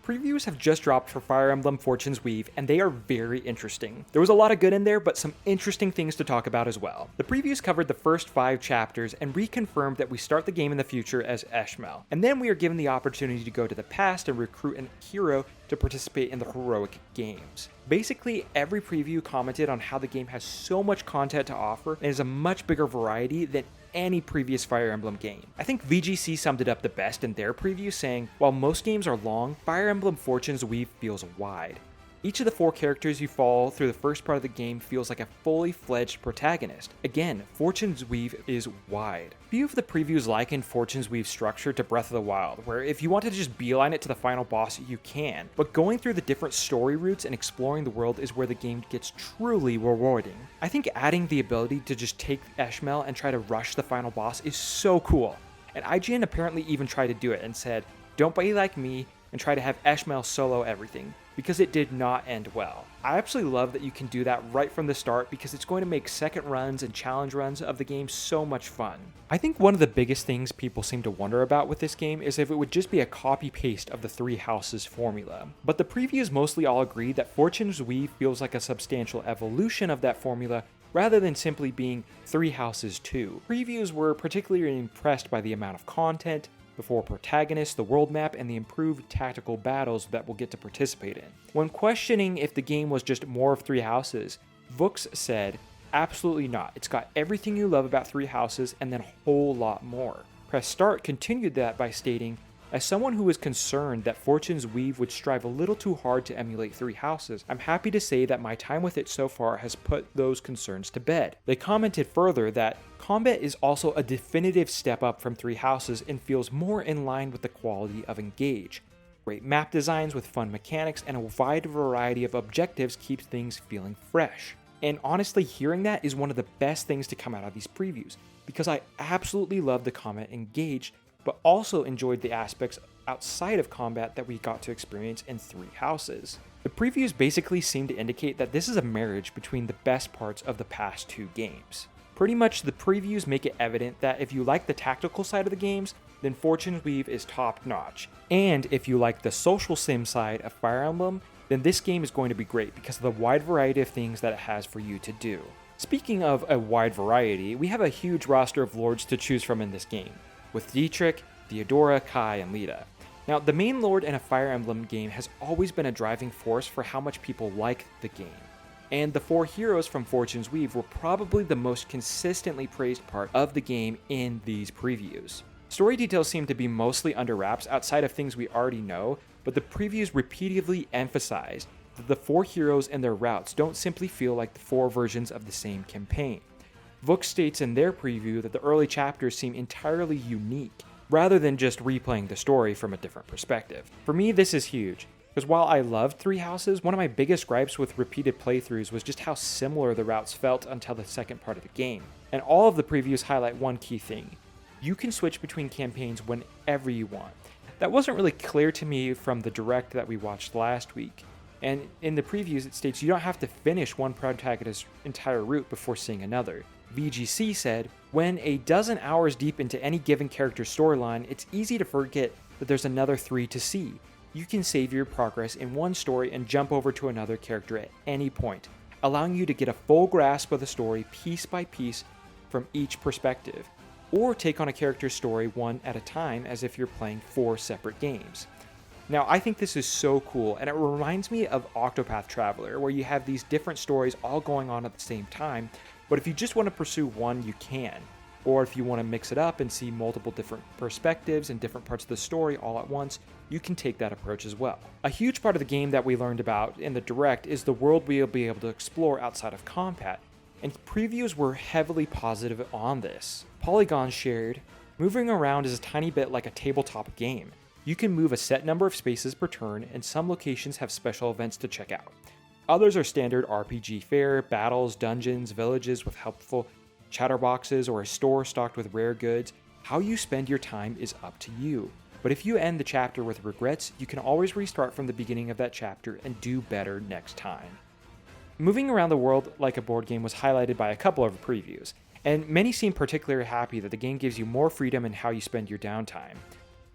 Previews have just dropped for Fire Emblem Fortune's Weave, and they are very interesting. There was a lot of good in there, but some interesting things to talk about as well. The previews covered the first 5 chapters and reconfirmed that we start the game in the future as Eshmel, and then we are given the opportunity to go to the past and recruit a hero to participate in the heroic games. Basically, every preview commented on how the game has so much content to offer and is a much bigger variety than any previous Fire Emblem game. I think VGC summed it up the best in their preview, saying, while most games are long, Fire Emblem Fortune's Weave feels wide. Each of the 4 characters you follow through the first part of the game feels like a fully fledged protagonist. Again, Fortune's Weave is wide. Few of the previews liken Fortune's Weave's structure to Breath of the Wild, where if you want to just beeline it to the final boss, you can, but going through the different story routes and exploring the world is where the game gets truly rewarding. I think adding the ability to just take Eshmel and try to rush the final boss is so cool, and IGN apparently even tried to do it and said, don't be like me and try to have Eshmel solo everything, because it did not end well. I absolutely love that you can do that right from the start because it's going to make second runs and challenge runs of the game so much fun. I think one of the biggest things people seem to wonder about with this game is if it would just be a copy-paste of the 3 Houses formula. But the previews mostly all agree that Fortune's Weave feels like a substantial evolution of that formula rather than simply being 3 Houses 2. Previews were particularly impressed by the amount of content, the 4 protagonists, the world map, and the improved tactical battles that we'll get to participate in. When questioning if the game was just more of 3 Houses, Vooks said, absolutely not. It's got everything you love about 3 Houses and then a whole lot more. Press Start continued that by stating, as someone who was concerned that Fortune's Weave would strive a little too hard to emulate 3 Houses, I'm happy to say that my time with it so far has put those concerns to bed. They commented further that combat is also a definitive step up from 3 Houses and feels more in line with the quality of Engage. Great map designs with fun mechanics and a wide variety of objectives keeps things feeling fresh. And honestly, hearing that is one of the best things to come out of these previews, because I absolutely love the combat Engage, but also enjoyed the aspects outside of combat that we got to experience in 3 Houses. The previews basically seem to indicate that this is a marriage between the best parts of the past 2 games. Pretty much the previews make it evident that if you like the tactical side of the games, then Fortune's Weave is top notch. And if you like the social sim side of Fire Emblem, then this game is going to be great because of the wide variety of things that it has for you to do. Speaking of a wide variety, we have a huge roster of lords to choose from in this game, with Dietrich, Theodora, Kai, and Lita. Now, the main lord in a Fire Emblem game has always been a driving force for how much people like the game, and the 4 heroes from Fortune's Weave were probably the most consistently praised part of the game in these previews. Story details seem to be mostly under wraps outside of things we already know, but the previews repeatedly emphasized that the 4 heroes and their routes don't simply feel like the 4 versions of the same campaign. Vooks states in their preview that the early chapters seem entirely unique, rather than just replaying the story from a different perspective. For me, this is huge, because while I loved 3 Houses, one of my biggest gripes with repeated playthroughs was just how similar the routes felt until the second part of the game. And all of the previews highlight one key thing. You can switch between campaigns whenever you want. That wasn't really clear to me from the direct that we watched last week. And in the previews, it states you don't have to finish one protagonist's entire route before seeing another. VGC said, when a dozen hours deep into any given character's storyline, it's easy to forget that there's another 3 to see. You can save your progress in one story and jump over to another character at any point, allowing you to get a full grasp of the story piece by piece from each perspective, or take on a character's story one at a time as if you're playing 4 separate games. Now, I think this is so cool, and it reminds me of Octopath Traveler, where you have these different stories all going on at the same time, but if you just want to pursue one, you can. Or if you want to mix it up and see multiple different perspectives and different parts of the story all at once, you can take that approach as well. A huge part of the game that we learned about in the Direct is the world we'll be able to explore outside of combat, and previews were heavily positive on this. Polygon shared, moving around is a tiny bit like a tabletop game. You can move a set number of spaces per turn, and some locations have special events to check out. Others are standard RPG fare, battles, dungeons, villages with helpful chatterboxes, or a store stocked with rare goods. How you spend your time is up to you. But if you end the chapter with regrets, you can always restart from the beginning of that chapter and do better next time. Moving around the world like a board game was highlighted by a couple of previews, and many seem particularly happy that the game gives you more freedom in how you spend your downtime.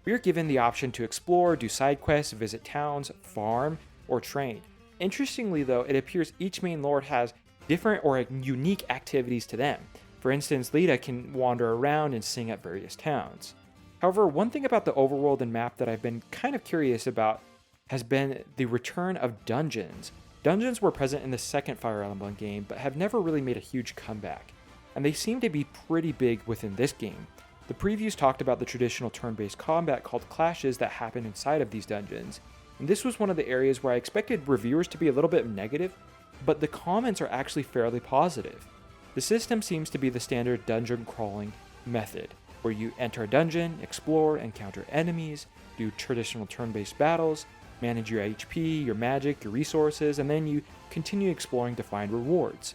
We are given the option to explore, do side quests, visit towns, farm, or train. Interestingly though, it appears each main lord has different or unique activities to them. For instance, Lita can wander around and sing at various towns. However, one thing about the overworld and map that I've been kind of curious about has been the return of dungeons. Dungeons were present in the second Fire Emblem game, but have never really made a huge comeback, and they seem to be pretty big within this game. The previews talked about the traditional turn-based combat called clashes that happen inside of these dungeons, and this was one of the areas where I expected reviewers to be a little bit negative, but the comments are actually fairly positive. The system seems to be the standard dungeon crawling method, where you enter a dungeon, explore, encounter enemies, do traditional turn-based battles, manage your HP, your magic, your resources, and then you continue exploring to find rewards.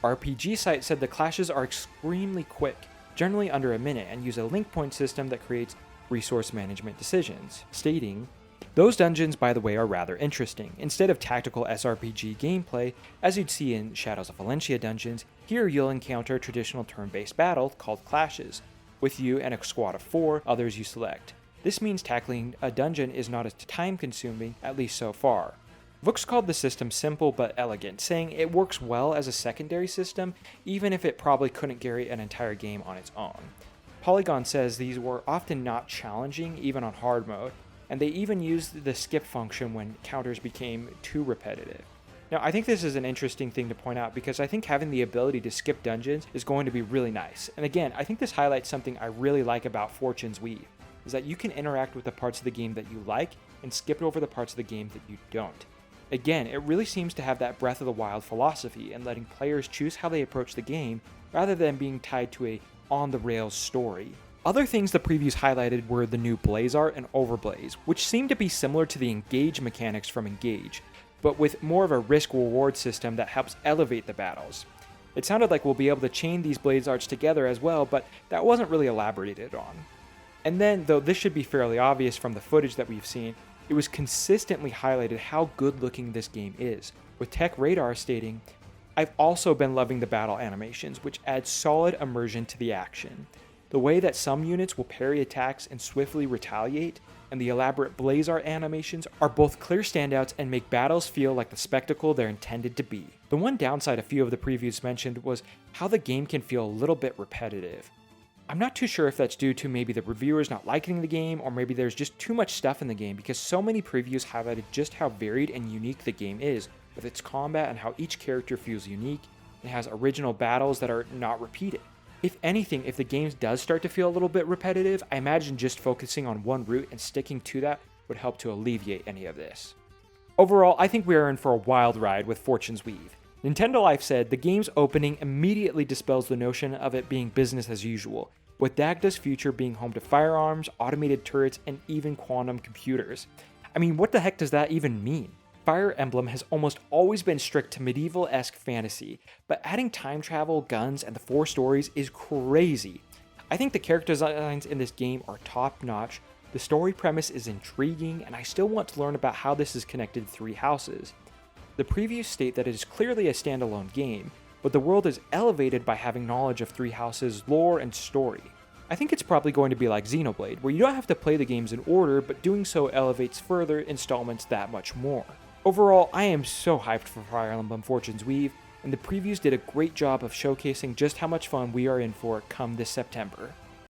RPG Site said the clashes are extremely quick, generally under a minute, and use a link point system that creates resource management decisions, stating, "Those dungeons, by the way, are rather interesting. Instead of tactical SRPG gameplay, as you'd see in Shadows of Valencia dungeons, here you'll encounter a traditional turn-based battle called clashes, with you and a squad of 4 others you select. This means tackling a dungeon is not as time-consuming, at least so far." Vooks called the system simple but elegant, saying it works well as a secondary system, even if it probably couldn't carry an entire game on its own. Polygon says these were often not challenging, even on hard mode, and they even used the skip function when counters became too repetitive. Now, I think this is an interesting thing to point out because I think having the ability to skip dungeons is going to be really nice. And again, I think this highlights something I really like about Fortune's Weave, is that you can interact with the parts of the game that you like and skip over the parts of the game that you don't. Again, it really seems to have that Breath of the Wild philosophy and letting players choose how they approach the game rather than being tied to a on-the-rails story. Other things the previews highlighted were the new Blaze Art and Overblaze, which seemed to be similar to the Engage mechanics from Engage, but with more of a risk-reward system that helps elevate the battles. It sounded like we'll be able to chain these Blaze Arts together as well, but that wasn't really elaborated on. And then, though this should be fairly obvious from the footage that we've seen, it was consistently highlighted how good looking this game is, with Tech Radar stating, "I've also been loving the battle animations, which add solid immersion to the action. The way that some units will parry attacks and swiftly retaliate, and the elaborate Blaze Art animations are both clear standouts and make battles feel like the spectacle they're intended to be." The one downside a few of the previews mentioned was how the game can feel a little bit repetitive. I'm not too sure if that's due to maybe the reviewers not liking the game, or maybe there's just too much stuff in the game, because so many previews highlighted just how varied and unique the game is, with its combat and how each character feels unique, and has original battles that are not repeated. If anything, if the game does start to feel a little bit repetitive, I imagine just focusing on one route and sticking to that would help to alleviate any of this. Overall, I think we are in for a wild ride with Fortune's Weave. Nintendo Life said the game's opening immediately dispels the notion of it being business as usual, with Dagda's future being home to firearms, automated turrets, and even quantum computers. I mean, what the heck does that even mean? Fire Emblem has almost always been strict to medieval-esque fantasy, but adding time travel, guns, and the 4 stories is crazy. I think the character designs in this game are top-notch, the story premise is intriguing, and I still want to learn about how this is connected to 3 houses. The previews state that it is clearly a standalone game, but the world is elevated by having knowledge of 3 houses' lore and story. I think it's probably going to be like Xenoblade, where you don't have to play the games in order, but doing so elevates further installments that much more. Overall, I am so hyped for Fire Emblem Fortune's Weave, and the previews did a great job of showcasing just how much fun we are in for come this September.